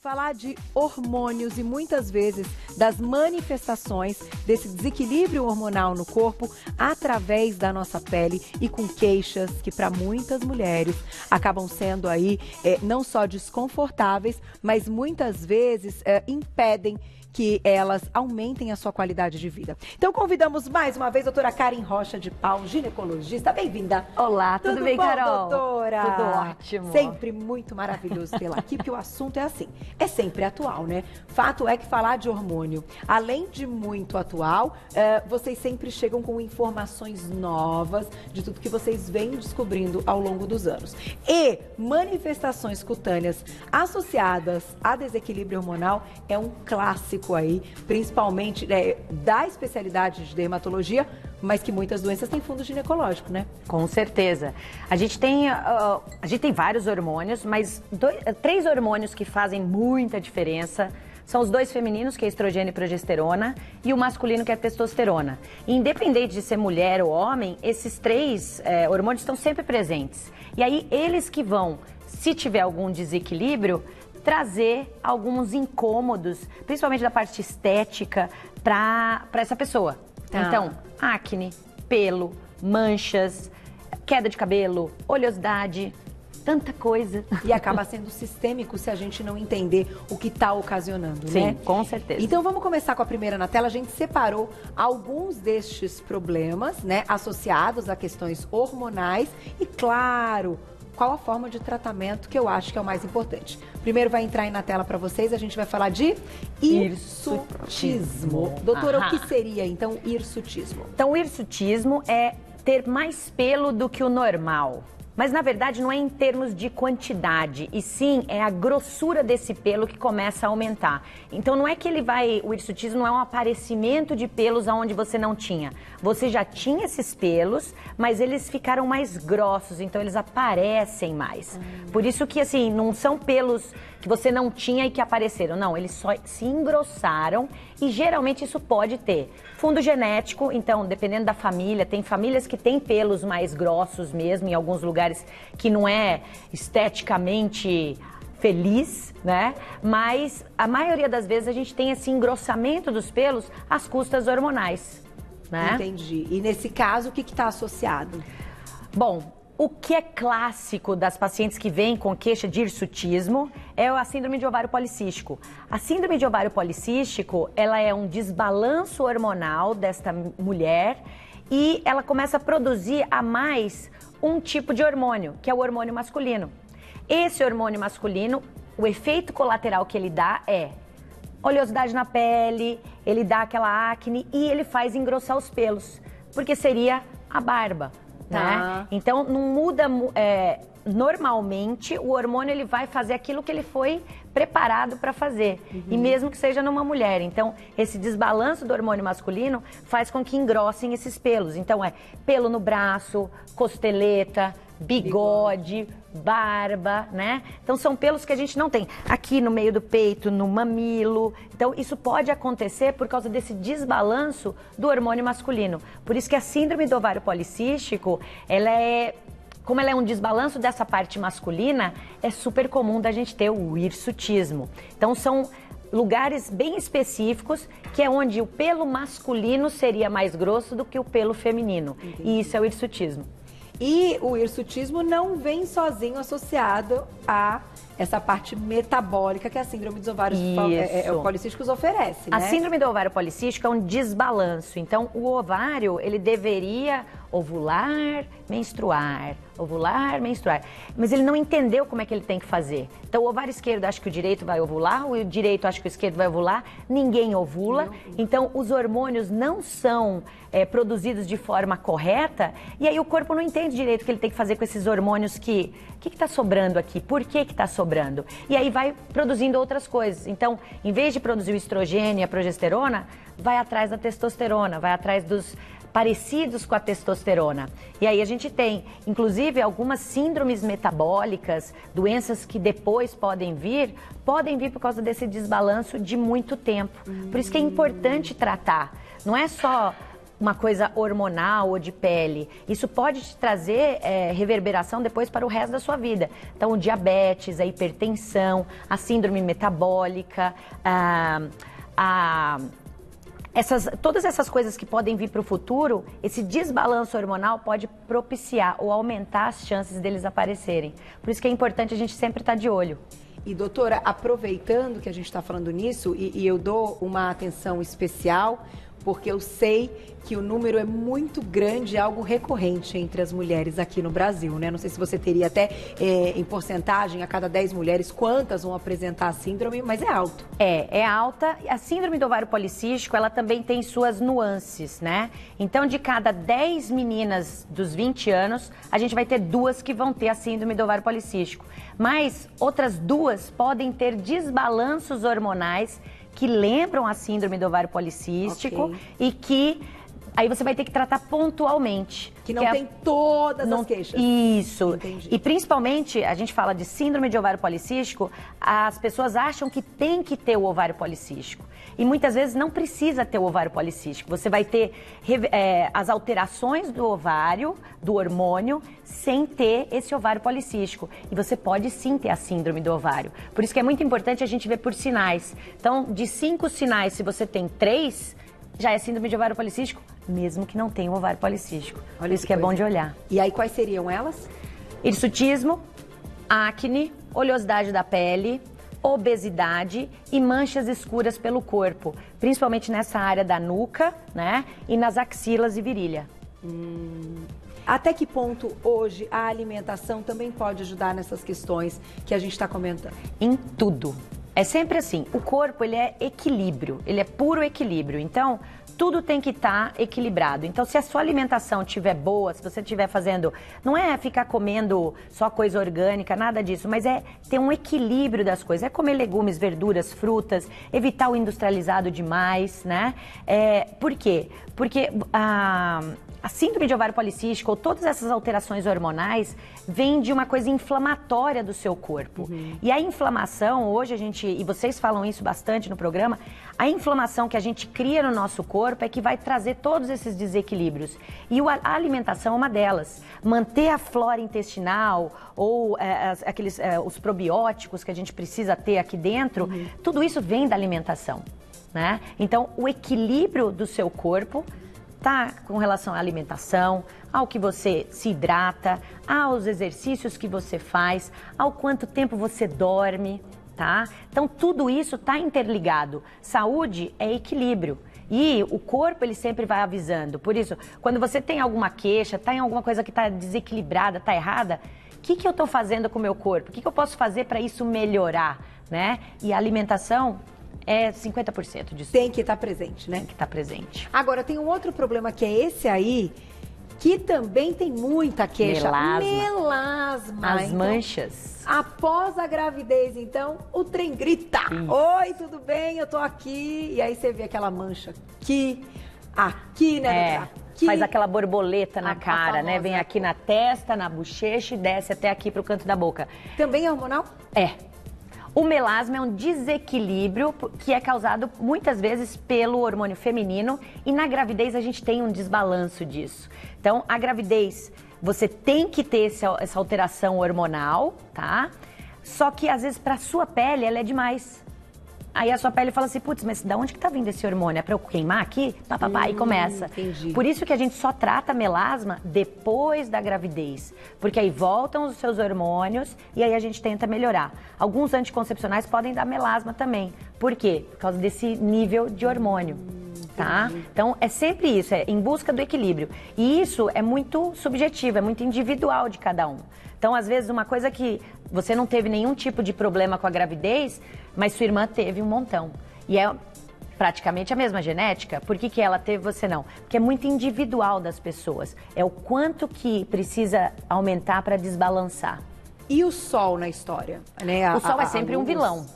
falar de hormônios e muitas vezes das manifestações desse desequilíbrio hormonal no corpo através da nossa pele e com queixas que para muitas mulheres acabam sendo aí não só desconfortáveis, mas muitas vezes impedem que elas aumentem a sua qualidade de vida. Então convidamos mais uma vez a doutora Karen Rocha de Paula, ginecologista. Bem-vinda. Olá, tudo bem, bom, Carol? Doutora? Tudo ótimo. Sempre muito maravilhoso tê-la aqui, porque o assunto é assim, é sempre atual, né? Fato é que falar de hormônio, além de muito atual, vocês sempre chegam com informações novas de tudo que vocês vêm descobrindo ao longo dos anos. E manifestações cutâneas associadas a desequilíbrio hormonal é um clássico aí, principalmente da especialidade de dermatologia, mas que muitas doenças têm fundo ginecológico, né? Com certeza. A gente tem vários hormônios, mas três hormônios que fazem muita diferença são os dois femininos, que é estrogênio e progesterona, e o masculino, que é a testosterona. E, independente de ser mulher ou homem, esses três hormônios estão sempre presentes. E aí, eles que vão, se tiver algum desequilíbrio, trazer alguns incômodos, principalmente da parte estética, para essa pessoa. Então, acne, pelo, manchas, queda de cabelo, oleosidade, tanta coisa. E acaba sendo sistêmico se a gente não entender o que está ocasionando, né? Sim, com certeza. Então vamos começar com a primeira na tela. A gente separou alguns destes problemas, né, associados a questões hormonais e, claro, qual a forma de tratamento que eu acho que é o mais importante. Primeiro vai entrar aí na tela para vocês, a gente vai falar de hirsutismo. Doutora, o que seria então hirsutismo? Então, o hirsutismo é ter mais pelo do que o normal. Mas, na verdade, não é em termos de quantidade, e sim é a grossura desse pelo que começa a aumentar. Então, não é que o hirsutismo não é um aparecimento de pelos aonde você não tinha. Você já tinha esses pelos, mas eles ficaram mais grossos, então eles aparecem mais. Por isso que, assim, não são pelos que você não tinha e que apareceram. Não, eles só se engrossaram e geralmente isso pode ter fundo genético, então dependendo da família, tem famílias que têm pelos mais grossos mesmo, em alguns lugares que não é esteticamente feliz, né? Mas a maioria das vezes a gente tem esse engrossamento dos pelos às custas hormonais, né? Entendi. E nesse caso, o que está associado? Bom, o que é clássico das pacientes que vêm com queixa de hirsutismo é a síndrome de ovário policístico. A síndrome de ovário policístico, ela é um desbalanço hormonal desta mulher e ela começa a produzir a mais um tipo de hormônio, que é o hormônio masculino. Esse hormônio masculino, o efeito colateral que ele dá é oleosidade na pele, ele dá aquela acne e ele faz engrossar os pelos, porque seria a barba. Né? Então, não muda, normalmente o hormônio ele vai fazer aquilo que ele foi preparado para fazer, e mesmo que seja numa mulher. Então, esse desbalanço do hormônio masculino faz com que engrossem esses pelos. Então, pelo no braço, costeleta, bigode, barba, né? Então, são pelos que a gente não tem. Aqui no meio do peito, no mamilo. Então, isso pode acontecer por causa desse desbalanço do hormônio masculino. Por isso que a síndrome do ovário policístico, como ela é um desbalanço dessa parte masculina, é super comum da gente ter o hirsutismo. Então, são lugares bem específicos, que é onde o pelo masculino seria mais grosso do que o pelo feminino. Entendi. E isso é o hirsutismo. E o hirsutismo não vem sozinho associado a essa parte metabólica que a síndrome dos ovários policísticos oferece, né? A síndrome do ovário policístico é um desbalanço. Então, o ovário, ele deveria ovular, menstruar, ovular, menstruar. Mas ele não entendeu como é que ele tem que fazer. Então, o ovário esquerdo acha que o direito vai ovular, o direito acha que o esquerdo vai ovular, ninguém ovula. Então, os hormônios não são produzidos de forma correta, e aí o corpo não entende direito o que ele tem que fazer com esses hormônios que está sobrando aqui, por que está sobrando? E aí vai produzindo outras coisas. Então, em vez de produzir o estrogênio e a progesterona, vai atrás da testosterona, vai atrás dos parecidos com a testosterona. E aí a gente tem, inclusive, algumas síndromes metabólicas, doenças que depois podem vir por causa desse desbalanço de muito tempo. Por isso que é importante tratar. Não é só uma coisa hormonal ou de pele. Isso pode te trazer reverberação depois para o resto da sua vida. Então, o diabetes, a hipertensão, a síndrome metabólica, todas essas coisas que podem vir para o futuro, esse desbalanço hormonal pode propiciar ou aumentar as chances deles aparecerem. Por isso que é importante a gente sempre estar de olho. E doutora, aproveitando que a gente está falando nisso, e eu dou uma atenção especial, porque eu sei que o número é muito grande, algo recorrente entre as mulheres aqui no Brasil, né? Não sei se você teria até em porcentagem, a cada 10 mulheres, quantas vão apresentar a síndrome, mas é alto. É alta. A síndrome do ovário policístico, ela também tem suas nuances, né? Então, de cada 10 meninas dos 20 anos, a gente vai ter 2 que vão ter a síndrome do ovário policístico. Mas outras 2 podem ter desbalanços hormonais que lembram a síndrome do ovário policístico e que aí você vai ter que tratar pontualmente. Que não tem todas as queixas. Isso. Entendi. E principalmente, a gente fala de síndrome de ovário policístico, as pessoas acham que tem que ter o ovário policístico. E muitas vezes não precisa ter o ovário policístico. Você vai ter as alterações do ovário, do hormônio, sem ter esse ovário policístico. E você pode sim ter a síndrome do ovário. Por isso que é muito importante a gente ver por sinais. Então, de 5 sinais, se você tem 3, já é síndrome de ovário policístico, mesmo que não tenha o ovário policístico. Olha, isso que é bom de olhar. E aí, quais seriam elas? Hirsutismo, acne, oleosidade da pele, obesidade e manchas escuras pelo corpo, principalmente nessa área da nuca, né? E nas axilas e virilha. Até que ponto hoje a alimentação também pode ajudar nessas questões que a gente está comentando? Em tudo. É sempre assim, o corpo ele é equilíbrio, ele é puro equilíbrio, então tudo tem que estar equilibrado. Então se a sua alimentação estiver boa, se você estiver fazendo, não é ficar comendo só coisa orgânica, nada disso, mas é ter um equilíbrio das coisas, é comer legumes, verduras, frutas, evitar o industrializado demais, né? Por quê? Porque a síndrome de ovário policístico ou todas essas alterações hormonais vêm de uma coisa inflamatória do seu corpo. E a inflamação, hoje a gente, e vocês falam isso bastante no programa, a inflamação que a gente cria no nosso corpo é que vai trazer todos esses desequilíbrios. E a alimentação é uma delas. Manter a flora intestinal ou os probióticos que a gente precisa ter aqui dentro, tudo isso vem da alimentação, né? Então, o equilíbrio do seu corpo tá com relação à alimentação, ao que você se hidrata, aos exercícios que você faz, ao quanto tempo você dorme, tá? Então, tudo isso tá interligado. Saúde é equilíbrio. E o corpo, ele sempre vai avisando. Por isso, quando você tem alguma queixa, tá em alguma coisa que tá desequilibrada, tá errada, o que eu tô fazendo com o meu corpo? O que eu posso fazer para isso melhorar, né? E a alimentação é 50% disso. Tem que estar presente, né? Tem que estar presente. Agora, tem um outro problema que é esse aí, que também tem muita queixa. Melasma. As manchas. Após a gravidez, então, o trem grita. Isso. Oi, tudo bem? Eu tô aqui. E aí você vê aquela mancha aqui, né? Aqui. Faz aquela borboleta na cara, né? Vem aqui na testa, na bochecha e desce até aqui pro canto da boca. Também é hormonal? É. O melasma é um desequilíbrio que é causado muitas vezes pelo hormônio feminino e na gravidez a gente tem um desbalanço disso. Então, a gravidez, você tem que ter essa alteração hormonal, tá? Só que às vezes para sua pele ela é demais. Aí a sua pele fala assim, putz, mas da onde que tá vindo esse hormônio? É pra eu queimar aqui? E começa. Entendi. Por isso que a gente só trata melasma depois da gravidez. Porque aí voltam os seus hormônios e aí a gente tenta melhorar. Alguns anticoncepcionais podem dar melasma também. Por quê? Por causa desse nível de hormônio. Tá? Então, é sempre isso, é em busca do equilíbrio. E isso é muito subjetivo, é muito individual de cada um. Então, às vezes, uma coisa que você não teve nenhum tipo de problema com a gravidez, mas sua irmã teve um montão. E é praticamente a mesma genética. Por que ela teve, você não? Porque é muito individual das pessoas. É o quanto que precisa aumentar para desbalançar. E o sol na história? Né? O sol é sempre um vilão.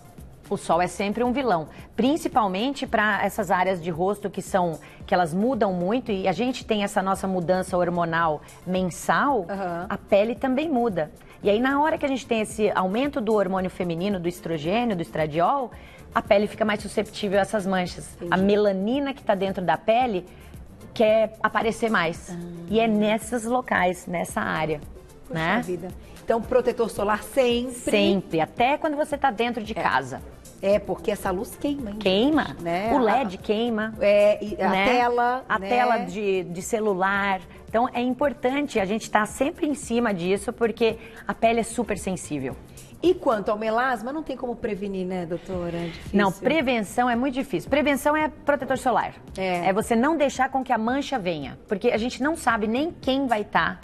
O sol é sempre um vilão, principalmente para essas áreas de rosto que elas mudam muito e a gente tem essa nossa mudança hormonal mensal, a pele também muda. E aí na hora que a gente tem esse aumento do hormônio feminino, do estrogênio, do estradiol, a pele fica mais susceptível a essas manchas. Entendi. A melanina que está dentro da pele quer aparecer mais. E é nesses locais, nessa área. Puxa Né? vida. Então, protetor solar sempre. Sempre, até quando você está dentro de casa. Porque essa luz queima, hein? Queima, né? O LED queima. E a né? tela. A né? tela de celular. Então, é importante a gente estar sempre em cima disso, porque a pele é super sensível. E quanto ao melasma, não tem como prevenir, né, doutora? É difícil. Não, prevenção é muito difícil. Prevenção é protetor solar. É você não deixar com que a mancha venha. Porque a gente não sabe nem quem vai estar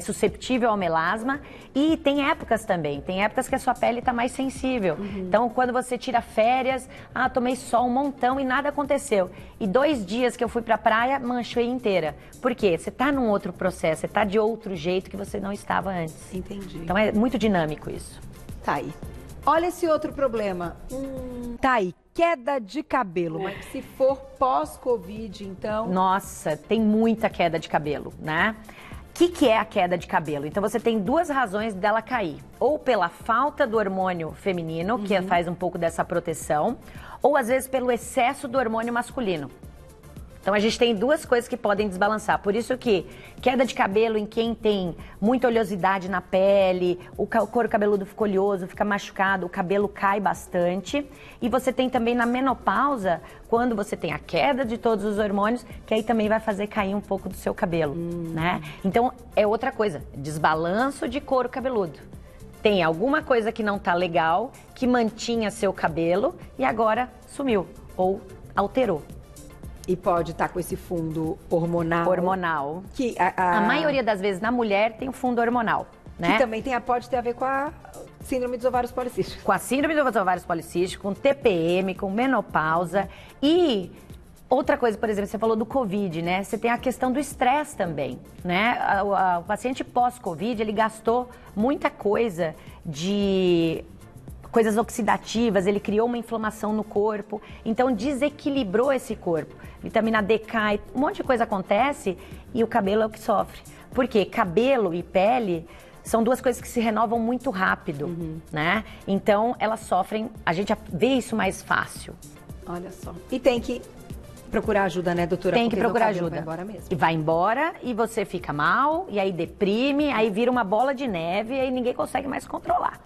susceptível ao melasma. E tem épocas também. Tem épocas que a sua pele está mais sensível. Então, quando você tira férias, tomei sol um montão e nada aconteceu. E 2 dias que eu fui pra praia, manchei inteira. Por quê? Você está num outro processo, você está de outro jeito que você não estava antes. Entendi. Então, é muito dinâmico isso. Tá aí. Olha esse outro problema. Tá aí, queda de cabelo. Mas se for pós-Covid, então... Nossa, tem muita queda de cabelo, né? O que é a queda de cabelo? Então, você tem 2 razões dela cair. Ou pela falta do hormônio feminino, que faz um pouco dessa proteção, ou às vezes pelo excesso do hormônio masculino. Então, a gente tem 2 coisas que podem desbalançar. Por isso que queda de cabelo em quem tem muita oleosidade na pele, o couro cabeludo fica oleoso, fica machucado, o cabelo cai bastante. E você tem também na menopausa, quando você tem a queda de todos os hormônios, que aí também vai fazer cair um pouco do seu cabelo, né? Então, é outra coisa, desbalanço de couro cabeludo. Tem alguma coisa que não tá legal, que mantinha seu cabelo e agora sumiu ou alterou. E pode estar com esse fundo hormonal. Hormonal. Que a maioria das vezes na mulher tem um fundo hormonal, né? Que também pode ter a ver com a síndrome dos ovários policísticos. Com a síndrome dos ovários policísticos, com TPM, com menopausa. E outra coisa, por exemplo, você falou do Covid, né? Você tem a questão do estresse também, né? O paciente pós-Covid, ele gastou muita coisa de... coisas oxidativas, ele criou uma inflamação no corpo, então desequilibrou esse corpo. Vitamina D cai, um monte de coisa acontece e o cabelo é o que sofre. Por quê? Cabelo e pele são 2 coisas que se renovam muito rápido, né? Então, elas sofrem, a gente vê isso mais fácil. Olha só. E tem que procurar ajuda, né, doutora? Tem que procurar ajuda. Vai embora mesmo. E vai embora e você fica mal, e aí deprime, aí vira uma bola de neve e aí ninguém consegue mais controlar.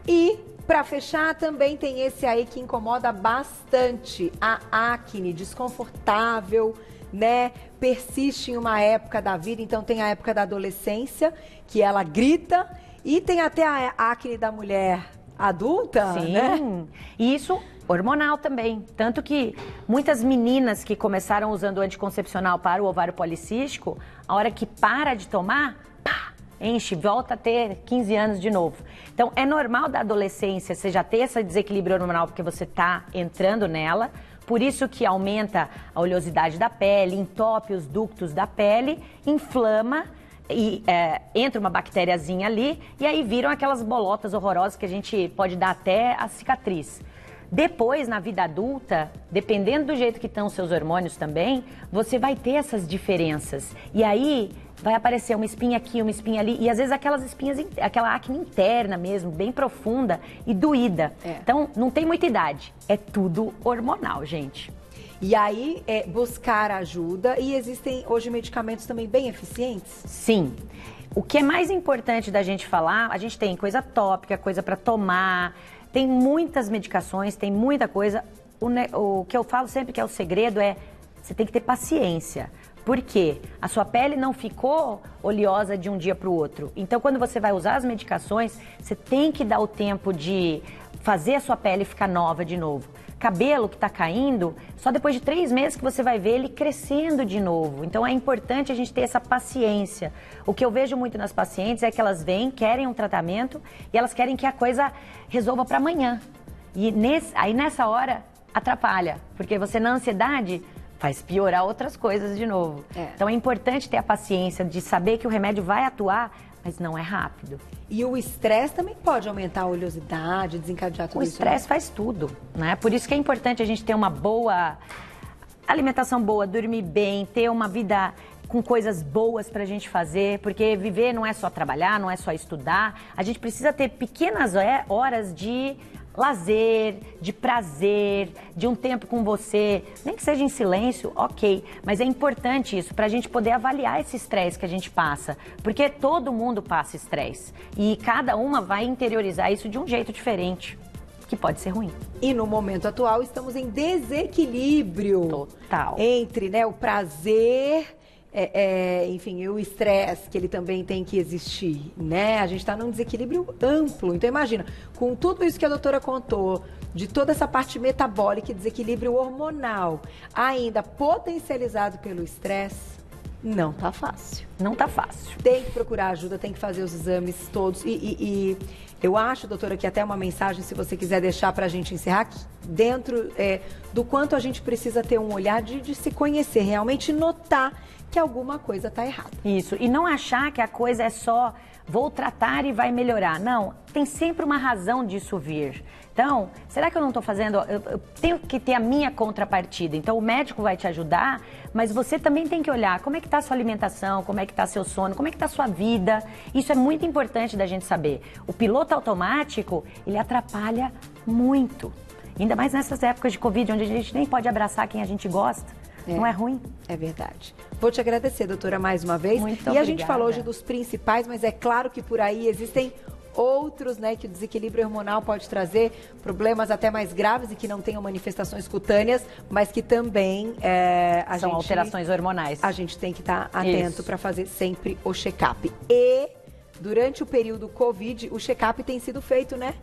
E... para fechar, também tem esse aí que incomoda bastante, a acne, desconfortável, né? Persiste em uma época da vida, então tem a época da adolescência, que ela grita, e tem até a acne da mulher adulta, Sim, né? E isso hormonal também. Tanto que muitas meninas que começaram usando o anticoncepcional para o ovário policístico, a hora que para de tomar, pá, enche, volta a ter 15 anos de novo. Então, é normal da adolescência você já ter esse desequilíbrio hormonal porque você está entrando nela. Por isso que aumenta a oleosidade da pele, entope os ductos da pele, inflama e entra uma bactériazinha ali e aí viram aquelas bolotas horrorosas que a gente pode dar até a cicatriz. Depois, na vida adulta, dependendo do jeito que estão os seus hormônios também, você vai ter essas diferenças. E aí vai aparecer uma espinha aqui, uma espinha ali, e às vezes aquelas espinhas, aquela acne interna mesmo, bem profunda e doída. Então, não tem muita idade, é tudo hormonal, gente. E aí, buscar ajuda, e existem hoje medicamentos também bem eficientes? Sim. O que é mais importante da gente falar, a gente tem coisa tópica, coisa para tomar, tem muitas medicações, tem muita coisa. O que eu falo sempre que é o segredo é, você tem que ter paciência. Por quê? A sua pele não ficou oleosa de um dia para o outro. Então, quando você vai usar as medicações, você tem que dar o tempo de fazer a sua pele ficar nova de novo. Cabelo que está caindo, só depois de 3 meses que você vai ver ele crescendo de novo. Então, é importante a gente ter essa paciência. O que eu vejo muito nas pacientes é que elas vêm, querem um tratamento e elas querem que a coisa resolva para amanhã. E aí, nessa hora, atrapalha. Porque você, na ansiedade, faz piorar outras coisas de novo. Então, é importante ter a paciência de saber que o remédio vai atuar, mas não é rápido. E o estresse também pode aumentar a oleosidade, desencadear tudo isso? O estresse faz tudo, né? Por isso que é importante a gente ter uma boa alimentação boa, dormir bem, ter uma vida com coisas boas pra gente fazer, porque viver não é só trabalhar, não é só estudar. A gente precisa ter pequenas horas de lazer, de prazer, de um tempo com você, nem que seja em silêncio, ok. Mas é importante isso para a gente poder avaliar esse estresse que a gente passa, porque todo mundo passa estresse e cada uma vai interiorizar isso de um jeito diferente, que pode ser ruim. E no momento atual estamos em desequilíbrio total entre, né, o prazer, enfim, e o estresse, que ele também tem que existir, né? A gente está num desequilíbrio amplo. Então imagina, com tudo isso que a doutora contou, de toda essa parte metabólica e desequilíbrio hormonal, ainda potencializado pelo estresse, não tá fácil. Não tá fácil. Tem que procurar ajuda, tem que fazer os exames todos. E eu acho, doutora, que até uma mensagem, se você quiser deixar pra gente encerrar, dentro do quanto a gente precisa ter um olhar de se conhecer, realmente notar que alguma coisa tá errada. Isso, e não achar que a coisa é só vou tratar e vai melhorar. Não, tem sempre uma razão disso vir. Então, será que eu não estou fazendo... Eu tenho que ter a minha contrapartida. Então, o médico vai te ajudar, mas você também tem que olhar como é que está a sua alimentação, como é que está seu sono, como é que está a sua vida. Isso é muito importante da gente saber. O piloto automático, ele atrapalha muito. Ainda mais nessas épocas de Covid, onde a gente nem pode abraçar quem a gente gosta. Não é ruim? É verdade. Vou te agradecer, doutora, mais uma vez. Muito obrigada. A gente falou hoje dos principais, mas é claro que por aí existem outros, né, que o desequilíbrio hormonal pode trazer problemas até mais graves e que não tenham manifestações cutâneas, mas que também são alterações hormonais. A gente tem que estar atento para fazer sempre o check-up. E durante o período Covid, o check-up tem sido feito, né?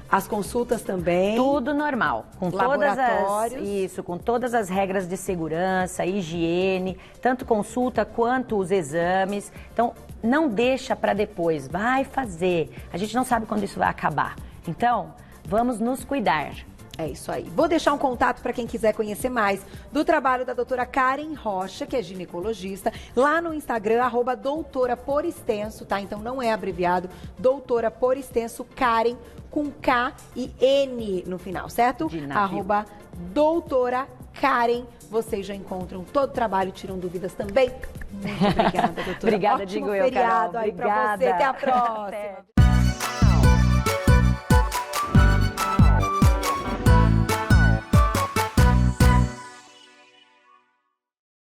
As consultas também. Tudo normal. Com laboratórios. Com todas as regras de segurança, higiene, tanto consulta quanto os exames. Então, não deixa para depois, vai fazer. A gente não sabe quando isso vai acabar. Então, vamos nos cuidar. É isso aí. Vou deixar um contato para quem quiser conhecer mais do trabalho da doutora Karen Rocha, que é ginecologista, lá no Instagram, @doutora por extenso, tá? Então não é abreviado, doutora por extenso, Karen, com K e N no final, certo? @doutora Karen. Vocês já encontram todo o trabalho, tiram dúvidas também. Muito obrigada, doutora. Obrigada, Ótimo digo eu, Carol. feriado aí pra você. Até a próxima. Até.